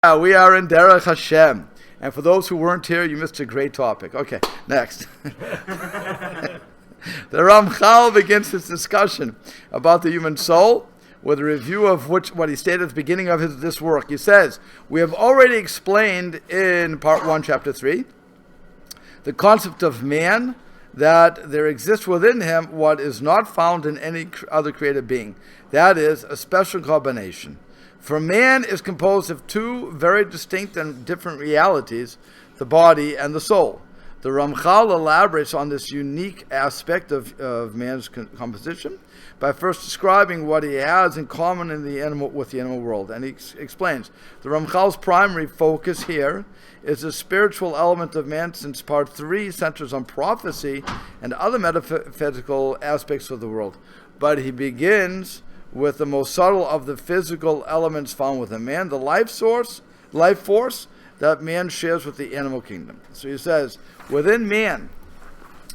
We are in Derech Hashem. And for those who weren't here, you missed a great topic. Okay, next. The Ramchal begins his discussion about the human soul with a review of what he stated at the beginning of this work. He says, we have already explained in part 1, chapter 3, the concept of man, that there exists within him what is not found in any other created being. That is, a special combination. For man is composed of two very distinct and different realities, the body and the soul. The Ramchal elaborates on this unique aspect of man's composition by first describing what he has in common with the animal world. And he explains, the Ramchal's primary focus here is the spiritual element of man, since part 3 centers on prophecy and other metaphysical aspects of the world. But he begins with the most subtle of the physical elements found within man, the life force that man shares with the animal kingdom. So he says, within man,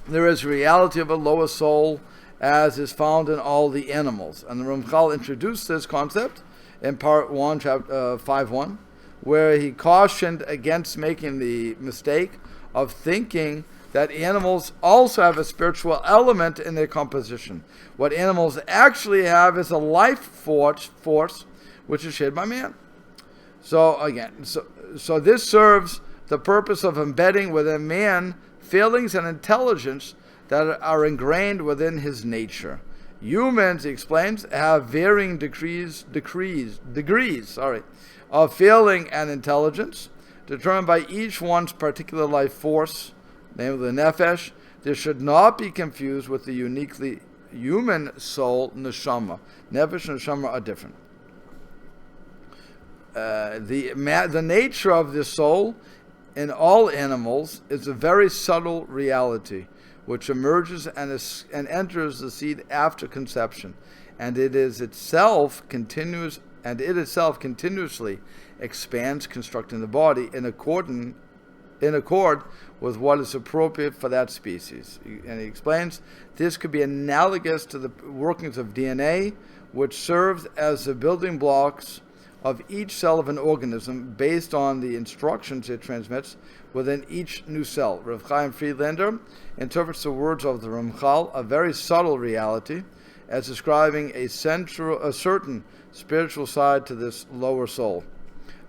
there is a reality of a lower soul, as is found in all the animals. And the Ramchal introduced this concept in part 1, chapter 5:1, where he cautioned against making the mistake of thinking that animals also have a spiritual element in their composition. What animals actually have is a life force which is shared by man. So this serves the purpose of embedding within man feelings and intelligence that are ingrained within his nature. Humans, he explains, have varying degrees of feeling and intelligence, determined by each one's particular life force, namely the nefesh. This should not be confused with the uniquely human soul, neshama. Nefesh and neshama are different. The nature of the soul in all animals is a very subtle reality, which emerges and enters the seed after conception, and it itself continuously expands, constructing the body in accord with what is appropriate for that species. And he explains, this could be analogous to the workings of DNA, which serves as the building blocks of each cell of an organism based on the instructions it transmits within each new cell. Rav Chaim Friedlander interprets the words of the Ramchal, a very subtle reality, as describing a certain spiritual side to this lower soul.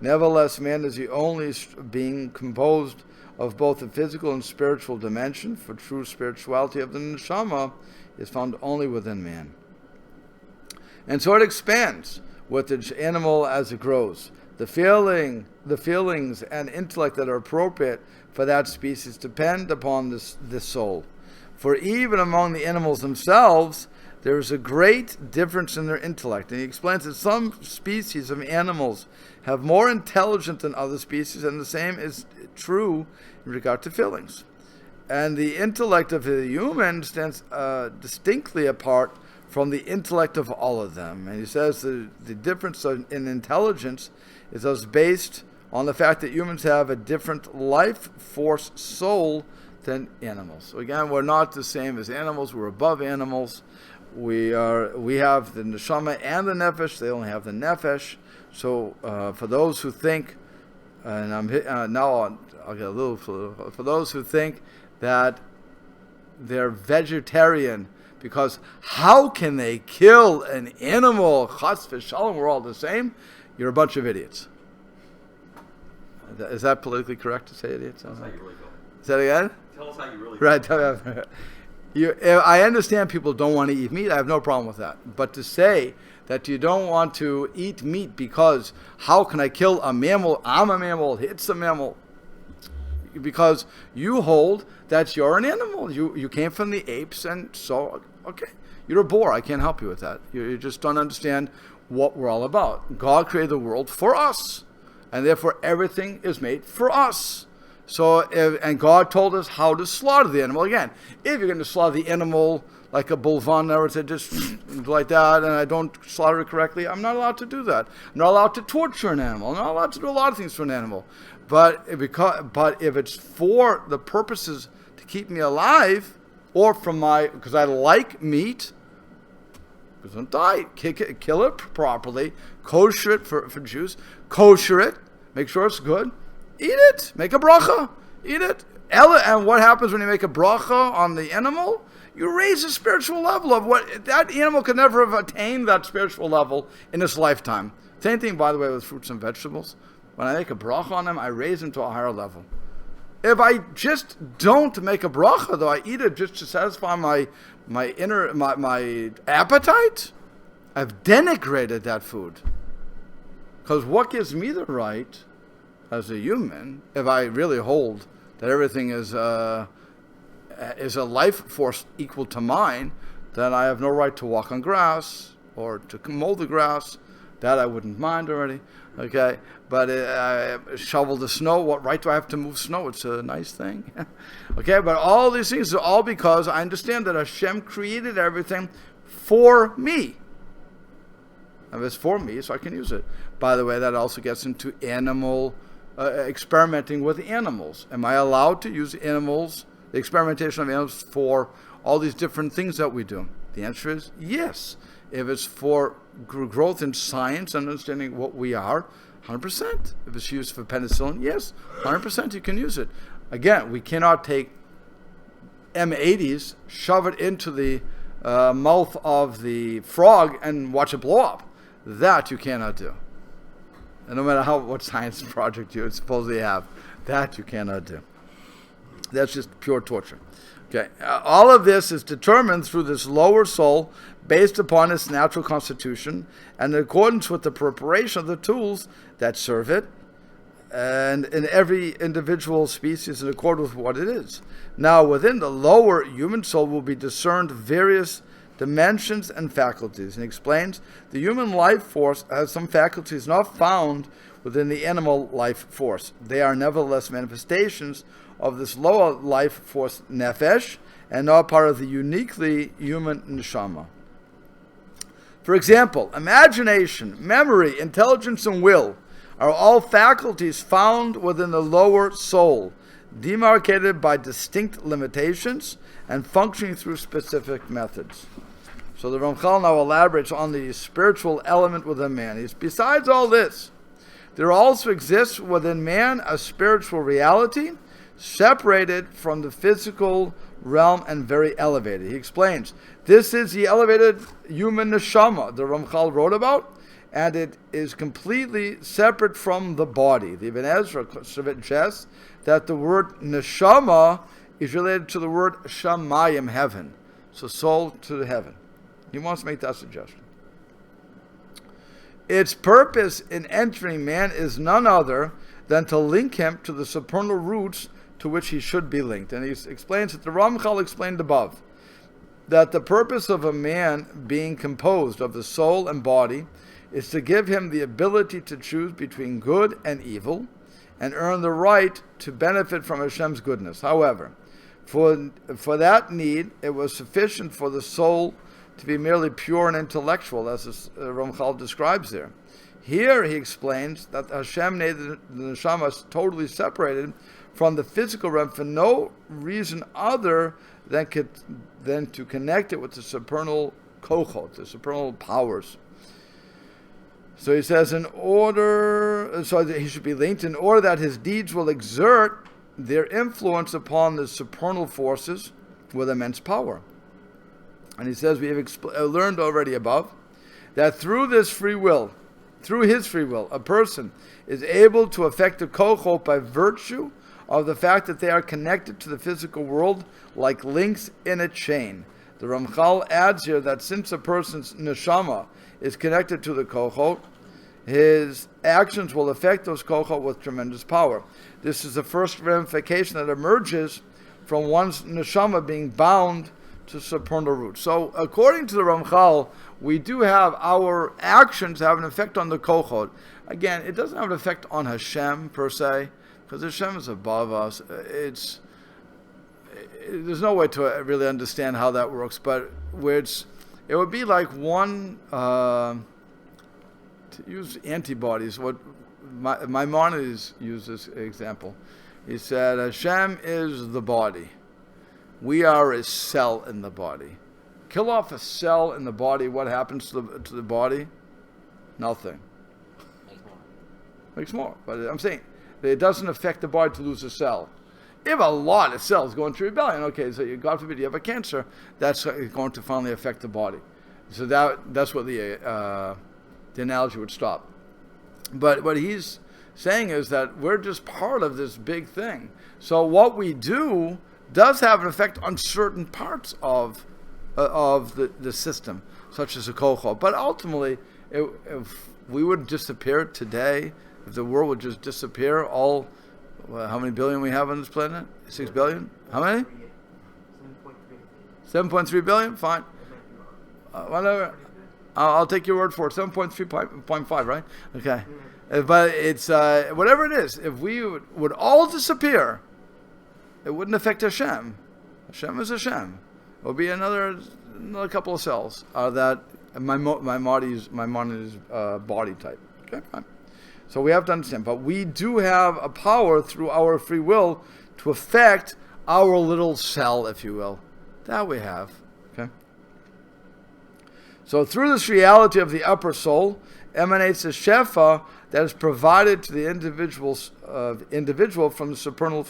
Nevertheless, man is the only being composed of both the physical and spiritual dimension, for true spirituality of the neshama is found only within man. And so it expands with the animal as it grows. The feelings and intellect that are appropriate for that species depend upon this soul. For even among the animals themselves, there is a great difference in their intellect. And he explains that some species of animals have more intelligence than other species, and the same is true in regard to feelings. And the intellect of the human stands distinctly apart from the intellect of all of them. And he says the difference in intelligence is thus based on the fact that humans have a different life force soul than animals. So again, we're not the same as animals. We're above animals. We have the neshama and the nefesh. They only have the nefesh. So for those who think, and I'll get a little for those who think that they're vegetarian, because how can they kill an animal? Chas v'shalom, we're all the same. You're a bunch of idiots. Is that politically correct to say idiots? Tell us how you really feel. Is that again? Tell us how you really feel. Right. I understand people don't want to eat meat. I have no problem with that. But to say that you don't want to eat meat because how can I kill a mammal? I'm a mammal. It's a mammal. Because you hold that you're an animal. You came from the apes, and so, okay. You're a boar. I can't help you with that. You just don't understand what we're all about. God created the world for us, and therefore everything is made for us. So, and God told us how to slaughter the animal. Again, if you're going to slaughter the animal like a bulvan, or just like that, and I don't slaughter it correctly, I'm not allowed to do that. I'm not allowed to torture an animal. I'm not allowed to do a lot of things to an animal. But if it's for the purposes to keep me alive, or because I like meat, because don't die, kill it properly, kosher it for Jews, kosher it, Make sure it's good. Eat it. Make a bracha. Eat it. And what happens when you make a bracha on the animal? You raise the spiritual level of what that animal could never have attained that spiritual level in its lifetime. Same thing, by the way, with fruits and vegetables. When I make a bracha on them, I raise them to a higher level. If I just don't make a bracha, though, I eat it just to satisfy my appetite, I've denigrated that food. Because what gives me the right, as a human, if I really hold that everything is a life force equal to mine, then I have no right to walk on grass or to mow the grass. That I wouldn't mind already. Okay, but shovel the snow. What right do I have to move snow? It's a nice thing. Okay, but all these things are all because I understand that Hashem created everything for me. If it's for me, so I can use it. By the way, that also gets into animal experimenting with animals. Am I allowed to use animals, the experimentation of animals, for all these different things that we do? The answer is yes. If it's for growth in science and understanding what we are, 100%. If it's used for penicillin, yes, 100% you can use it. Again, we cannot take M80s, shove it into the mouth of the frog and watch it blow up. That you cannot do. And no matter what science project you supposedly have, that you cannot do. That's just pure torture. Okay, all of this is determined through this lower soul based upon its natural constitution and in accordance with the preparation of the tools that serve it, and in every individual species in accordance with what it is. Now, within the lower human soul will be discerned various dimensions and faculties, and explains the human life force has some faculties not found within the animal life force. They are nevertheless manifestations of this lower life force nefesh and not part of the uniquely human neshama. For example, imagination, memory, intelligence, and will are all faculties found within the lower soul, demarcated by distinct limitations and functioning through specific methods. So the Ramchal now elaborates on the spiritual element within man. Besides all this, there also exists within man a spiritual reality separated from the physical realm and very elevated. He explains, this is the elevated human neshama the Ramchal wrote about, and it is completely separate from the body. The Ibn Ezra suggests that the word neshama is related to the word shamayim, heaven. So soul to heaven. He wants to make that suggestion. Its purpose in entering man is none other than to link him to the supernal roots to which he should be linked. And he explains that the Ramchal explained above, that the purpose of a man being composed of the soul and body is to give him the ability to choose between good and evil and earn the right to benefit from Hashem's goodness. However, for that need, it was sufficient for the soul to be merely pure and intellectual, as Ramchal describes there. Here he explains that Hashem made the neshama totally separated from the physical realm for no reason other than to connect it with the supernal kochot, the supernal powers. So he says, so that he should be linked in order that his deeds will exert their influence upon the supernal forces with immense power. And he says, we have learned already above that through his free will, a person is able to affect the kochot by virtue of the fact that they are connected to the physical world like links in a chain. The Ramchal adds here that since a person's neshama is connected to the kochot, his actions will affect those kochot with tremendous power. This is the first ramification that emerges from one's neshama being bound to supernal roots. So according to the Ramchal, we do have our actions have an effect on the kochot. Again, it doesn't have an effect on Hashem per se, because Hashem is above us. There's no way to really understand how that works, but it would be like one, to use antibodies, what Maimonides used this example. He said, Hashem is the body. We are a cell in the body. Kill off a cell in the body, what happens to the body? Nothing. makes more. But I'm saying that it doesn't affect the body to lose a cell. If a lot of cells go into rebellion, okay, so God forbid you have a cancer, that's going to finally affect the body. So that's what the analogy would stop. But what he's saying is that we're just part of this big thing. So what we do does have an effect on certain parts of the system, such as a kocho. But ultimately, if we would disappear today, if the world would just disappear, how many billion we have on this planet? 6 billion? How many? 7.3 billion? Fine. Whatever. I'll take your word for it. 7.3.5, right? Okay. But it's, whatever it is, if we would all disappear, it wouldn't affect Hashem. Hashem is Hashem. It would be another couple of cells that my mind is body type. Okay, fine. So we have to understand. But we do have a power through our free will to affect our little cell, if you will. That we have. Okay. So through this reality of the upper soul emanates a shefa that is provided to the individual from the supernal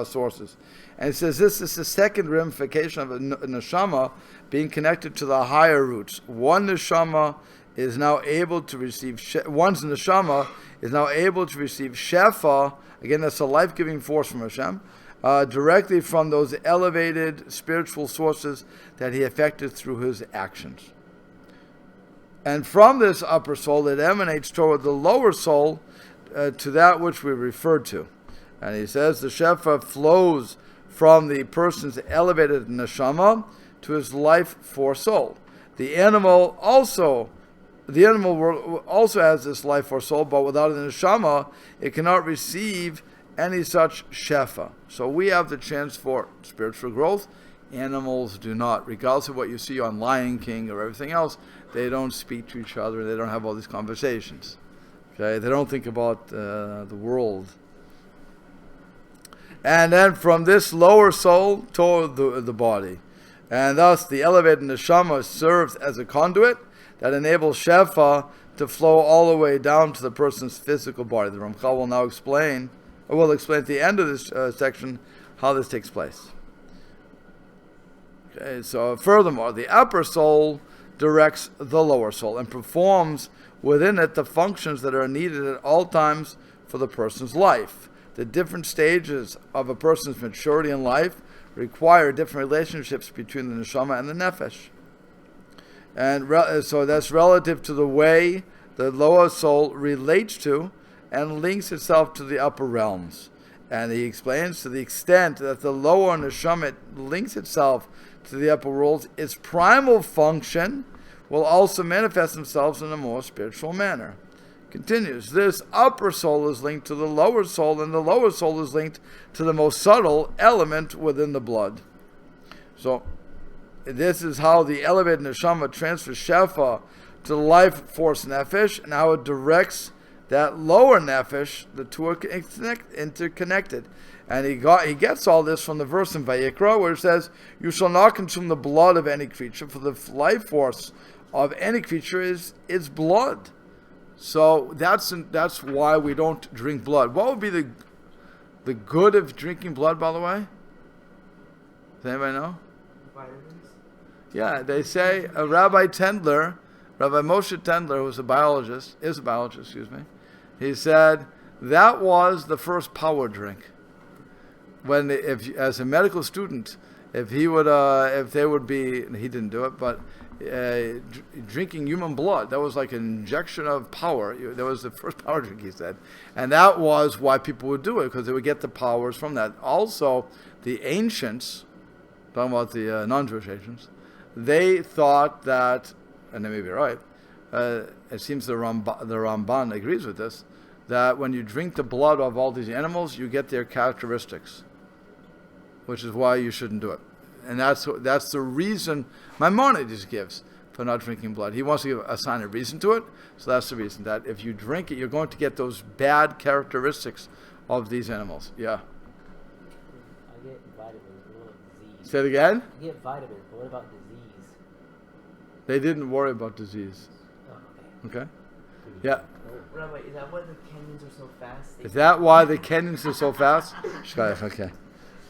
sources. And it says this is the second ramification of a neshama being connected to the higher roots. One neshama is now able to receive one's neshama is now able to receive shefa. Again, that's a life-giving force from Hashem, directly from those elevated spiritual sources that he affected through his actions. And from this upper soul, it emanates toward the lower soul, to that which we referred to. And he says the shefa flows from the person's elevated neshama to his life force soul. The animal world also has this life force soul, but without a neshama, it cannot receive any such shefa. So we have the chance for spiritual growth. Animals do not. Regardless of what you see on Lion King or everything else, they don't speak to each other. They don't have all these conversations. Okay, they don't think about the world. And then from this lower soul toward the body. And thus the elevated neshama serves as a conduit that enables shefa to flow all the way down to the person's physical body. The Ramchal will now explain at the end of this section how this takes place. Okay, so furthermore, the upper soul directs the lower soul and performs within it the functions that are needed at all times for the person's life. The different stages of a person's maturity in life require different relationships between the neshama and the nefesh. And so that's relative to the way the lower soul relates to and links itself to the upper realms. And he explains, to the extent that the lower neshama links itself to the upper worlds, its primal function will also manifest themselves in a more spiritual manner. Continues, this upper soul is linked to the lower soul, and the lower soul is linked to the most subtle element within the blood. So, this is how the elevated neshama transfers shefa to the life force nefesh, and how it directs that lower nefesh. The two are interconnected. And he gets all this from the verse in Vayikra, where it says, "You shall not consume the blood of any creature, for the life force of any creature is blood." So that's why we don't drink blood. What would be the good of drinking blood, by the way? Does anybody know? Vitamins? Yeah, they say Rabbi Moshe Tendler, who is a biologist, he said that was the first power drink. When as a medical student, he didn't do it, but drinking human blood, that was like an injection of power. That was the first power drink, he said, and that was why people would do it, because they would get the powers from that. Also, the ancients, talking about the non-Jewish ancients, they thought that, and they may be right, it seems the Ramban agrees with this, that when you drink the blood of all these animals, you get their characteristics, which is why you shouldn't do it. And that's the reason Maimonides gives for not drinking blood. He wants to assign a reason to it, so that's the reason, that if you drink it, you're going to get those bad characteristics of these animals. Yeah. I get vitamins, but what about disease? Say it again? I get vitamins, but what about disease? They didn't worry about disease. Oh, okay. Okay? Yeah. Oh. Rabbi, is that why the canyons are so fast? Is that why the canyons are so fast? Okay.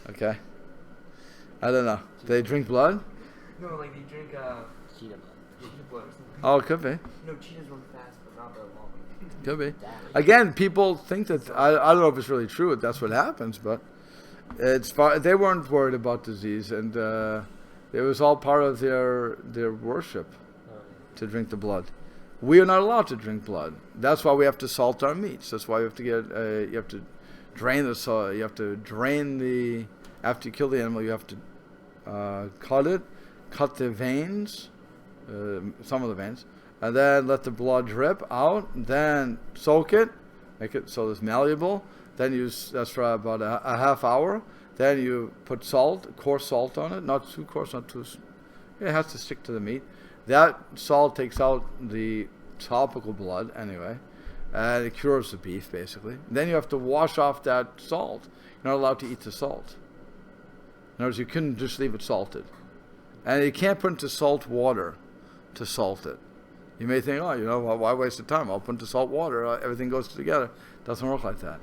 Okay. I don't know. They drink blood? No, like they drink Cheetah blood. cheetah blood or something. Oh, it could be. No, cheetahs run fast, but not that long. Could be. Again, people think that I don't know if it's really true that that's what happens, but they weren't worried about disease, and it was all part of their worship to drink the blood. We are not allowed to drink blood. That's why we have to salt our meats. That's why we have to get you have to drain the salt. You have to drain the after you kill the animal. You have to cut the veins, some of the veins. And then let the blood drip out. Then soak it, make it so it's malleable. Then that's for about a half hour. Then you put salt, coarse salt on it, not too coarse, not too. It has to stick to the meat. That salt takes out the topical blood anyway, and it cures the beef basically. Then you have to wash off that salt. You're not allowed to eat the salt. In other words, you couldn't just leave it salted, and you can't put into salt water to salt it. You may think, why waste the time? I'll put into salt water. Everything goes together. It doesn't work like that.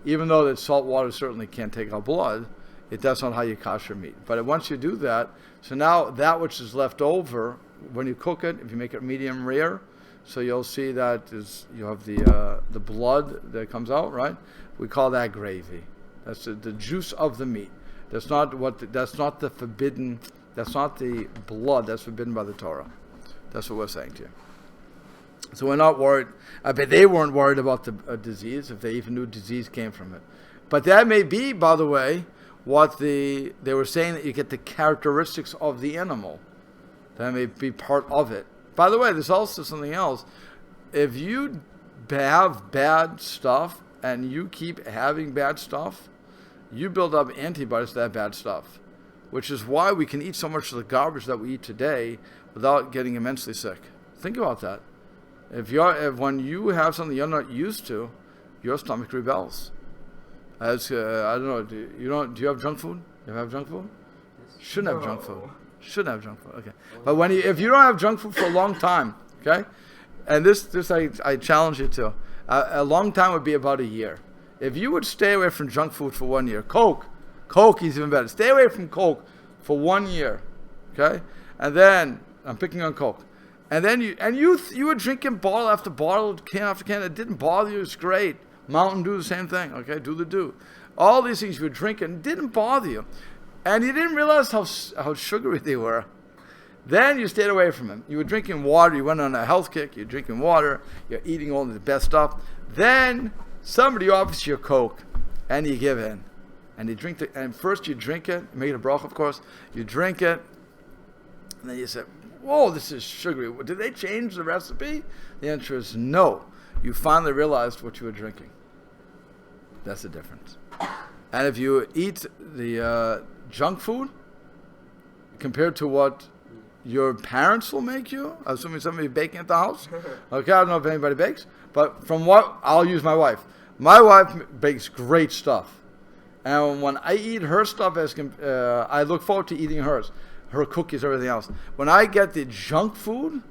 Even though that salt water certainly can't take out blood, that's not how you kosher meat. But once you do that, so now that which is left over, when you cook it, if you make it medium rare, so you'll see that you have the blood that comes out, right? We call that gravy. That's the juice of the meat. That's not the forbidden. That's not the blood that's forbidden by the Torah. That's what we're saying to you. So we're not worried. I bet they weren't worried about the disease, if they even knew disease came from it. But that may be, by the way, what they were saying, that you get the characteristics of the animal. That may be part of it. By the way, there's also something else. If you have bad stuff and you keep having bad stuff, you build up antibodies to that bad stuff, which is why we can eat so much of the garbage that we eat today without getting immensely sick. Think about that. If when you have something you're not used to, your stomach rebels. As I don't know, do you have junk food? You have junk food? Shouldn't have junk food. Shouldn't have junk food. Okay, but if you don't have junk food for a long time, okay, and this I challenge you to, a long time would be about a year. If you would stay away from junk food for 1 year, Coke is even better. Stay away from Coke for 1 year, okay, and then I'm picking on Coke. And then you were drinking bottle after bottle, can after can. It didn't bother you. It's great. Mountain Dew, the same thing. Okay, do the do. All these things you were drinking didn't bother you, and you didn't realize how sugary they were. Then you stayed away from them. You were drinking water. You went on a health kick. You're drinking water. You're eating all the best stuff. Then somebody offers you a Coke, and you give in, and you drink it. And first you drink it. Make it a bracha, of course. You drink it, and then you say, whoa, this is sugary. Did they change the recipe? The answer is no. You finally realized what you were drinking. That's the difference. And if you eat the junk food compared to what your parents will make you, assuming somebody baking at the house. Okay, I don't know if anybody bakes, but from what, I'll use my wife. My wife bakes great stuff. And when I eat her stuff, I look forward to eating hers. Her cookies, everything else. When I get the junk food,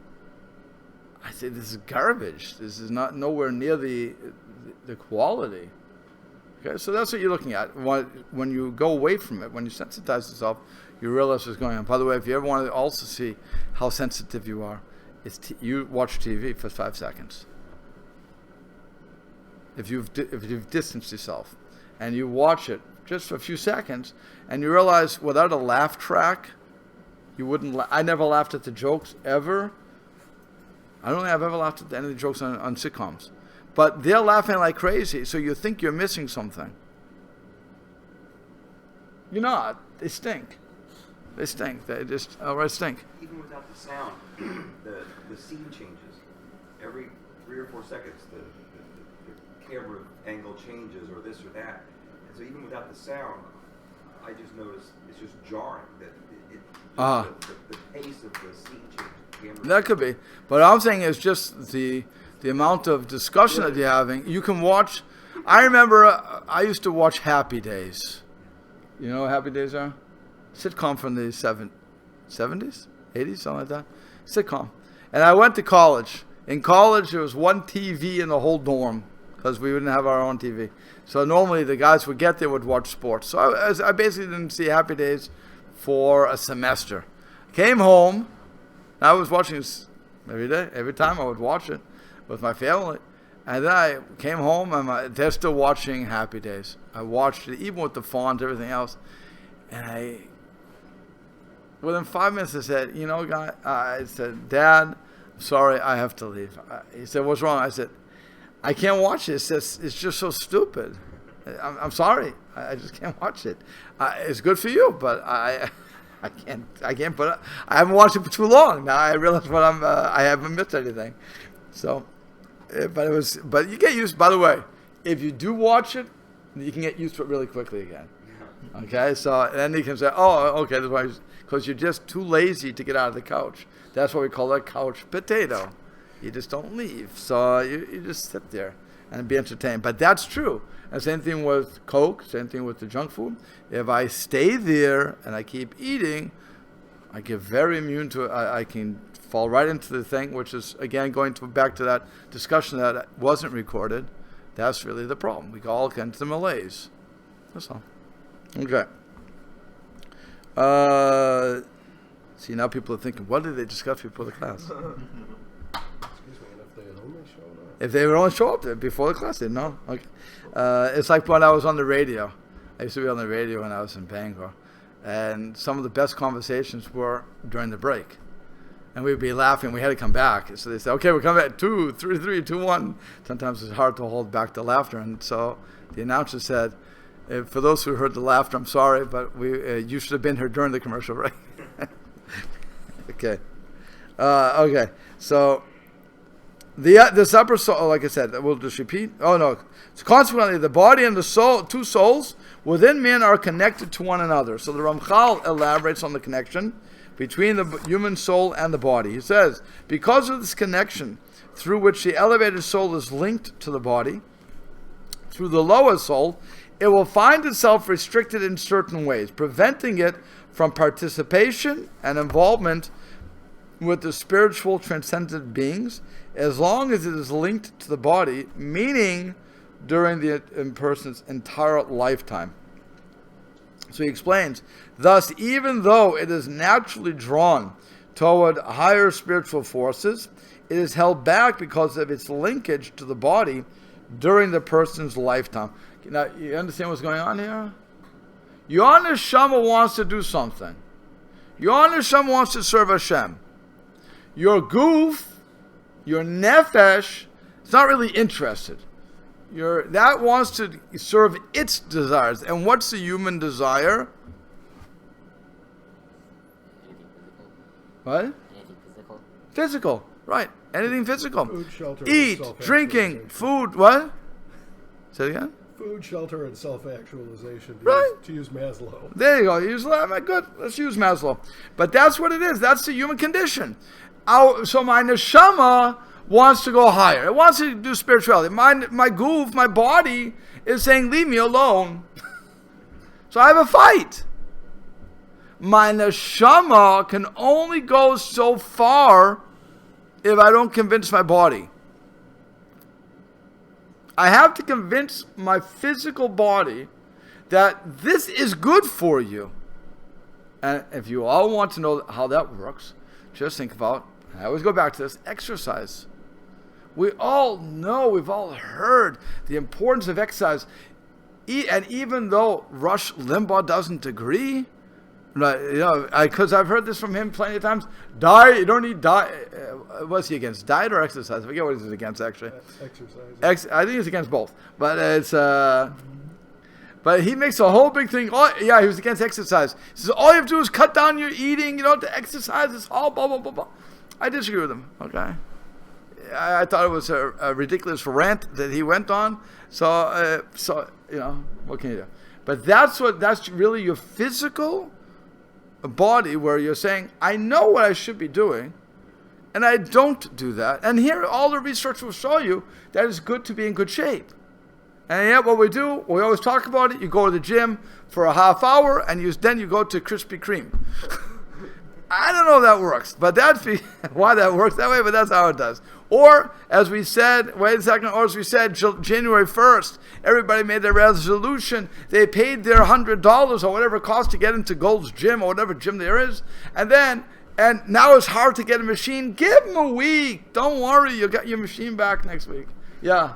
I say this is garbage. This is not nowhere near the quality. Okay, so that's what you're looking at. When you go away from it, when you sensitize yourself, you realize what's going on. By the way, if you ever want to also see how sensitive you are, you watch TV for 5 seconds. If you've distanced yourself and you watch it just for a few seconds, and you realize without a laugh track, you wouldn't. I never laughed at the jokes ever. I don't think I've ever laughed at any of the jokes on sitcoms. But they're laughing like crazy, so you think you're missing something. You're not. They stink. They stink. They just outright stink. Even without the sound, the scene changes. Every 3 or 4 seconds, the camera angle changes, or this or that. And so even without the sound, I just noticed it's just jarring that the pace of the scene changes. That could be. But all I'm saying is just the amount of discussion that you're having. You can watch. I remember I used to watch Happy Days. You know what Happy Days are? Sitcom from the 70s, 80s, something like that. Sitcom. And I went to college, In college, there was one TV in the whole dorm because we didn't have our own TV. So normally the guys would get there, would watch sports. So I basically didn't see Happy Days for a semester. Came home. I was watching this every day. Every time I would watch it with my family. And then I came home and they're still watching Happy Days. I watched it, even with the font, everything else. And within 5 minutes, I said, guy, I said, Dad, sorry, I have to leave. He said, what's wrong? I said, I can't watch it. It's just so stupid. I'm sorry. I just can't watch it. It's good for you, but I can't put it. I haven't watched it for too long. Now I realize I haven't missed anything. So, but you get used, by the way, if you do watch it, you can get used to it really quickly again. Okay, so then you can say, oh, okay, that's why, because you're just too lazy to get out of the couch. That's why we call that couch potato. You just don't leave. So you just sit there and be entertained. But that's true. And same thing with Coke, same thing with the junk food. If I stay there and I keep eating, I get very immune to it. I can fall right into the thing, which is, again, back to that discussion that wasn't recorded. That's really the problem. We all get into the malaise. That's all. Okay. See, now people are thinking, what did they discuss before the class? Excuse me, and if they had only showed up. If they would only show up before the class, they'd know. Okay. It's like when I was on the radio. I used to be on the radio when I was in Bangor. And some of the best conversations were during the break. And we'd be laughing. We had to come back. So they said, okay, we're coming back. 2, 3, 3, 2, 1. Sometimes it's hard to hold back the laughter. And so the announcer said, for those who heard the laughter, I'm sorry, but you should have been here during the commercial break. Okay. Okay. So this upper soul, like I said, we'll just repeat. Oh no. So consequently, the body and the soul, two souls within man, are connected to one another. So the Ramchal elaborates on the connection between the human soul and the body. He says, because of this connection through which the elevated soul is linked to the body, through the lower soul, it will find itself restricted in certain ways, preventing it from participation and involvement with the spiritual transcendent beings, as long as it is linked to the body, meaning during the person's entire lifetime. So he explains, thus, even though it is naturally drawn toward higher spiritual forces, it is held back because of its linkage to the body during the person's lifetime. Now, you understand what's going on here? Your neshama wants to do something. Your neshama wants to serve Hashem. Your goof, your nefesh, is not really interested. That wants to serve its desires. And what's the human desire? What? Anything physical. Physical, right. Anything physical. Food, shelter, Eat, and drinking, self-actualization. food, what? Say it again? Food, shelter, and self-actualization. Right. To use Maslow. There you go. Good. Let's use Maslow. But that's what it is. That's the human condition. So my neshama wants to go higher. It wants to do spirituality. My goof, my body is saying, leave me alone. So I have a fight. My neshama can only go so far if I don't convince my body. I have to convince my physical body that this is good for you. And if you all want to know how that works, just think about, I always go back to this, exercise. We all know, we've all heard the importance of exercise. And even though Rush Limbaugh doesn't agree, because I've heard this from him plenty of times, diet, you don't need diet. What's he against, diet or exercise? I forget what he's against, actually. Exercise. I think he's against both. But it's... But he makes a whole big thing. Oh, yeah, he was against exercise. He says, all you have to do is cut down your eating, to exercise. It's all blah, blah, blah, blah. I disagree with him, okay? I thought it was a ridiculous rant that he went on. So what can you do? But that's really your physical body where you're saying, I know what I should be doing, and I don't do that. And here, all the research will show you that it's good to be in good shape. And yet what we do, we always talk about it, you go to the gym for a half hour, and then you go to Krispy Kreme. I don't know if that works, but that's why that works that way, but that's how it does. Or, as we said, January 1st, everybody made their resolution. They paid their $100 or whatever it costs to get into Gold's Gym or whatever gym there is. And now it's hard to get a machine. Give them a week. Don't worry, you'll get your machine back next week. Yeah.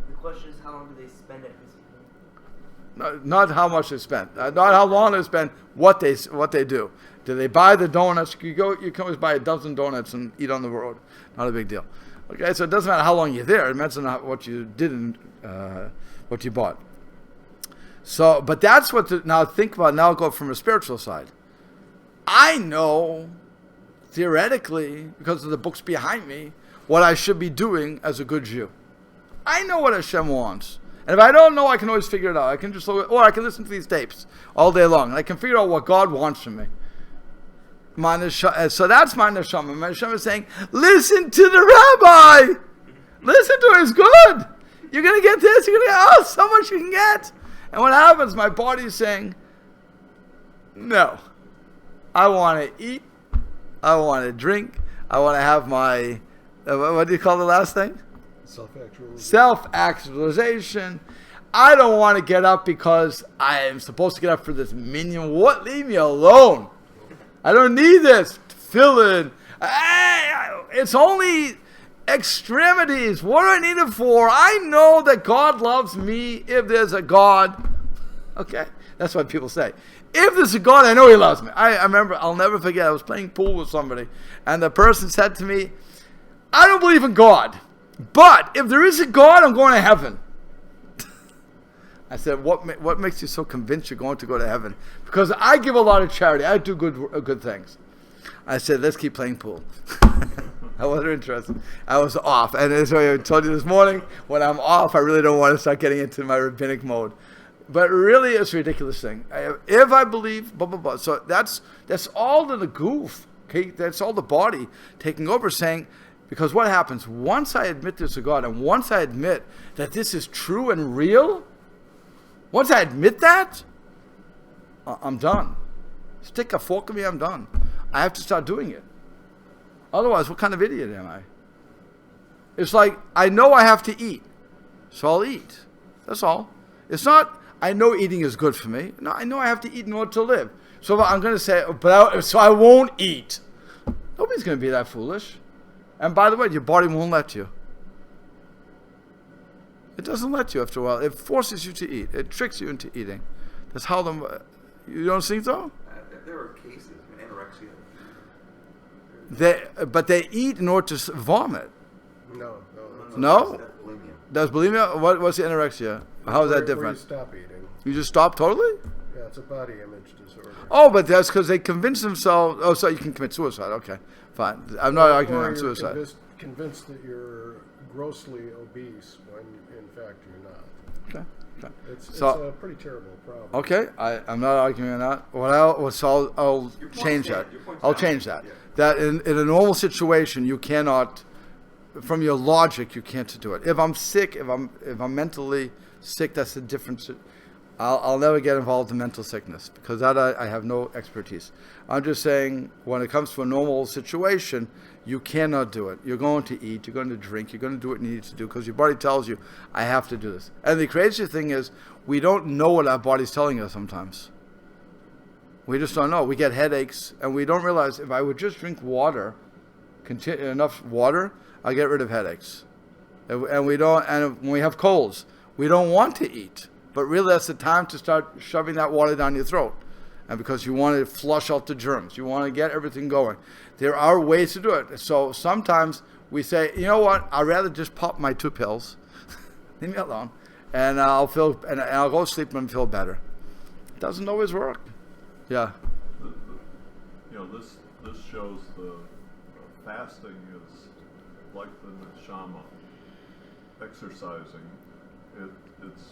The question is, how long do they spend at this? No, not how much they spend. Not how long they spend. What they do. Do they buy the donuts? You can always buy a dozen donuts and eat on the road. Not a big deal. Okay, so it doesn't matter how long you're there. It matters not what you did and what you bought. So, but that's what. Now think about. Now go from a spiritual side. I know, theoretically, because of the books behind me, what I should be doing as a good Jew. I know what Hashem wants. And if I don't know, I can always figure it out. I can just look, or I can listen to these tapes all day long, and I can figure out what God wants from me. So that's my neshama. My neshama is saying, listen to the rabbi. Listen to it. It's good. You're going to get this. You're going to get, so much you can get. And what happens? My body is saying, no. I want to eat. I want to drink. I want to have my, what do you call the last thing? Self-actualization. I don't want to get up because I am supposed to get up for this minion. What? Leave me alone. I don't need this. Fill in. It's only extremities. What do I need it for? I know that God loves me if there's a God. Okay? That's what people say. If there's a God, I know He loves me. I remember, I'll never forget, I was playing pool with somebody, and the person said to me, I don't believe in God, but if there is a God, I'm going to heaven. I said, what makes you so convinced you're going to go to heaven? Because I give a lot of charity. I do good things. I said, let's keep playing pool. I wasn't interested. I was off. And as I told you this morning, when I'm off, I really don't want to start getting into my rabbinic mode. But really, it's a ridiculous thing. If I believe, blah, blah, blah. So that's all in the goof. Okay? That's all the body taking over, saying, because what happens? Once I admit there's a God, and once I admit that this is true and real, once I admit that, I'm done. Stick a fork in me, I'm done. I have to start doing it. Otherwise, what kind of idiot am I? It's like, I know I have to eat, so I'll eat. That's all. It's not, I know eating is good for me. No, I know I have to eat in order to live. So I'm going to say, so I won't eat. Nobody's going to be that foolish. And by the way, your body won't let you. It doesn't let you after a while. It forces you to eat. It tricks you into eating. That's how you don't think so? There are cases of anorexia. But they eat in order to vomit. No. No? That's bulimia. That's bulimia? What's the anorexia? How is that different? Where you stop eating. You just stop totally? Yeah, it's a body image disorder. Oh, but that's because they convince themselves. Oh, so you can commit suicide. Okay, fine. I'm not arguing on suicide. Convinced that you're grossly obese when in fact you're not. Okay. It's So- a pretty terrible problem. Okay, I'm not arguing on that. I'll Your point change stands. that. Your point's I'll valid. change that. Yeah. That in a normal situation, you cannot, from your logic, you can't do it. If I'm sick, if I'm mentally sick, that's a different. I'll never get involved in mental sickness because that I have no expertise. I'm just saying when it comes to a normal situation, you cannot do it. You're going to eat, you're going to drink, you're going to do what you need to do because your body tells you, I have to do this. And the crazy thing is, we don't know what our body's telling us sometimes. We just don't know. We get headaches and we don't realize if I would just drink water, enough water, I'll get rid of headaches. And we don't. And when we have colds, we don't want to eat. But really, that's the time to start shoving that water down your throat. And because you want to flush out the germs. You want to get everything going. There are ways to do it. So sometimes we say, you know what? I'd rather just pop my 2 pills. Leave me alone. And I'll go to sleep and feel better. It doesn't always work. Yeah. This shows the fasting is like the neshama. Exercising, it's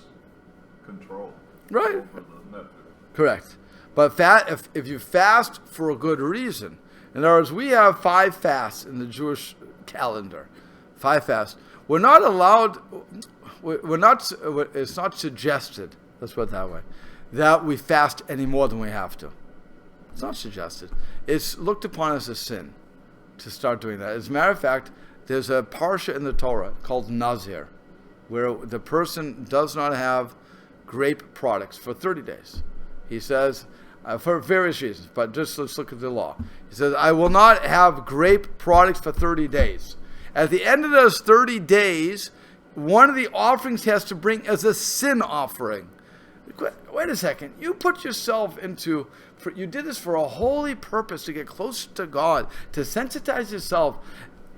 control. Right. Over the nefesh. Correct. But if you fast for a good reason, in other words, we have 5 fasts in the Jewish calendar. 5 fasts. We're not allowed. We're not. It's not suggested. Let's put it that way. That we fast any more than we have to. It's not suggested. It's looked upon as a sin to start doing that. As a matter of fact, there's a parsha in the Torah called Nazir, where the person does not have grape products for 30 days. He says, for various reasons, but just let's look at the law. He says, I will not have grape products for 30 days. At the end of those 30 days, one of the offerings he has to bring is a sin offering. Wait a second. You put yourself into, you did this for a holy purpose, to get closer to God, to sensitize yourself.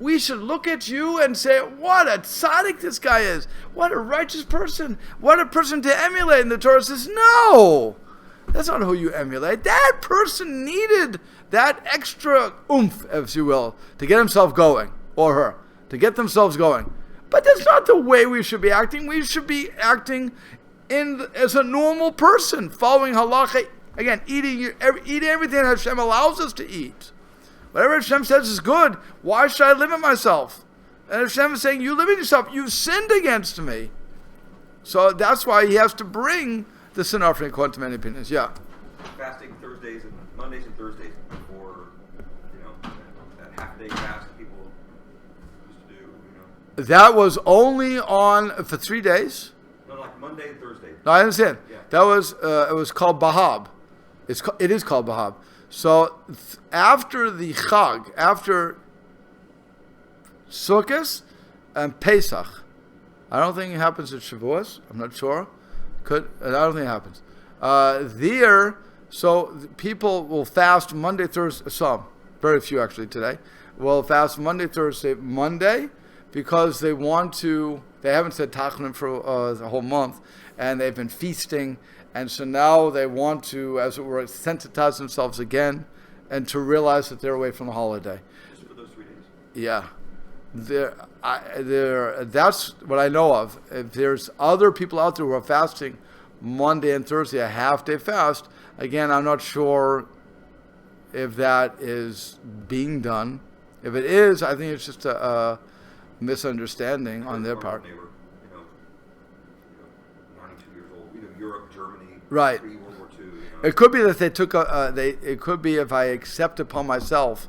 We should look at you and say, what a tzaddik this guy is. What a righteous person. What a person to emulate. And the Torah says, no. That's not who you emulate. That person needed that extra oomph, if you will, to get himself going, or her, to get themselves going. But that's not the way we should be acting. We should be acting as a normal person, following halacha. Again, eating everything Hashem allows us to eat. Whatever Hashem says is good, why should I limit myself? And Hashem is saying, you limit yourself. You sinned against me. So that's why he has to bring the sin offering according to many opinions. Yeah. Fasting Thursdays and Mondays and Thursdays before, that half-day fast people used to do, That was only on for 3 days. No, like Monday and Thursday. No, I understand. Yeah. That was it was called Bahab. It is called Bahab. So after the Chag, after Sukkot and Pesach, I don't think it happens at Shavuos. I'm not sure. I don't think it happens. People will fast Monday, Thursday. Some, very few actually today, will fast Monday, Thursday, Monday, because they want to. They haven't said Tachanun for the whole month, and they've been feasting, and so now they want to, as it were, sensitize themselves again, and to realize that they're away from the holiday. Just for those 3 days? Yeah. That's what I know of. If there's other people out there who are fasting Monday and Thursday, a half-day fast, again, I'm not sure if that is being done. If it is, I think it's just a misunderstanding on their part. They were, 92 years old. Europe, Germany, Right. World War II. It could be that they took it could be if I accept upon myself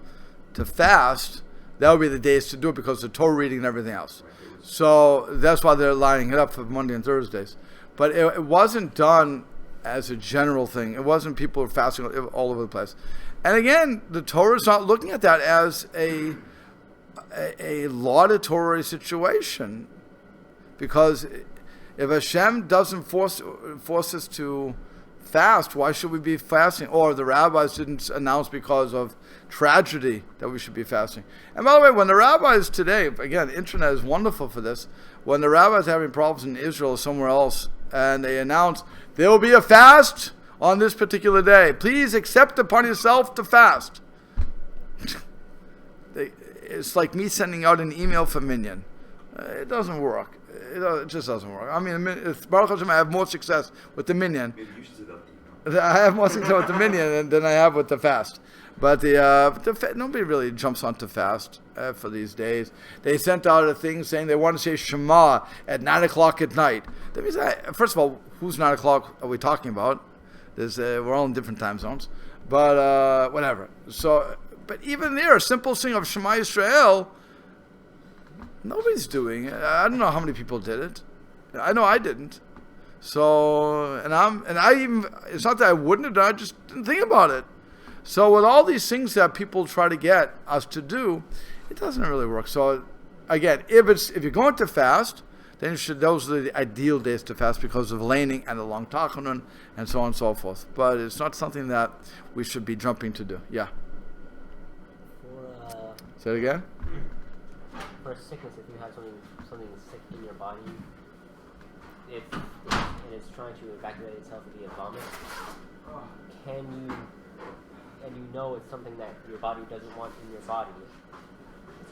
to fast, that would be the days to do it because of the Torah reading and everything else. So that's why they're lining it up for Monday and Thursdays. But it wasn't done as a general thing. It wasn't people were fasting all over the place. And again, the Torah is not looking at that as a laudatory situation, because if Hashem doesn't force us to fast, why should we be fasting? Or the rabbis didn't announce because of tragedy that we should be fasting. And by the way, when the rabbis today, again, internet is wonderful for this, when the rabbis are having problems in Israel or somewhere else, and they announce there will be a fast on this particular day, please accept upon yourself to fast. It's like me sending out an email for Minyan. It doesn't work. It just doesn't work. I mean, Baruch Hashem, I have more success with the Minyan. Maybe you should sit up. I have more success with the Minyan than I have with the fast. But nobody really jumps onto fast for these days. They sent out a thing saying they want to say Shema at 9 o'clock at night. That means, first of all, whose 9 o'clock are we talking about? We're all in different time zones. But whatever. So, but even there, a simple thing of Shema Yisrael, nobody's doing it. I don't know how many people did it. I know I didn't. So, it's not that I wouldn't have done it, I just didn't think about it. So with all these things that people try to get us to do, it doesn't really work. So again, if you're going to fast, then those are the ideal days to fast because of laning and the long tachanun and so on and so forth. But it's not something that we should be jumping to do. Yeah. Say it again. For sickness, if you have something sick in your body, and it's trying to evacuate itself via vomit, and you know it's something that your body doesn't want in your body,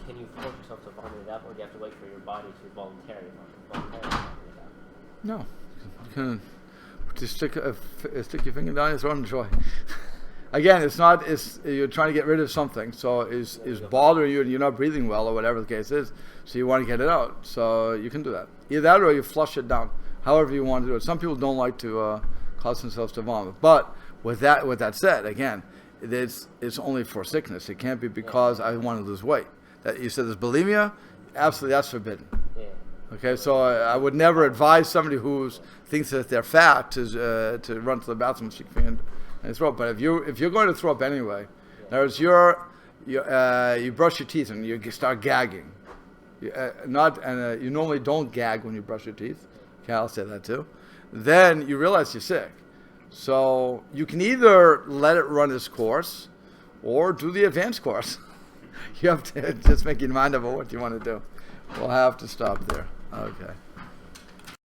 can you force yourself to vomit it up, or do you have to wait for your body to voluntarily vomit it up? No. You can just stick your finger down your throat and enjoy. Again, you're trying to get rid of something, so is bothering you and you're not breathing well or whatever the case is, so you want to get it out. So you can do that. Either that or you flush it down, however you want to do it. Some people don't like to cause themselves to vomit. But with that said, again, it's only for sickness. It can't be because I want to lose weight. That you said there's bulimia, absolutely that's forbidden. Yeah. Okay, so I would never advise somebody who thinks that they're fat to run to the bathroom and stick your finger in his throat. But if you're going to throw up anyway, in other words, you brush your teeth and you start gagging. You normally don't gag when you brush your teeth. Okay, I'll say that too. Then you realize you're sick. So you can either let it run its course or do the advanced course. You have to just make your mind up what you want to do. We'll have to stop there. Okay.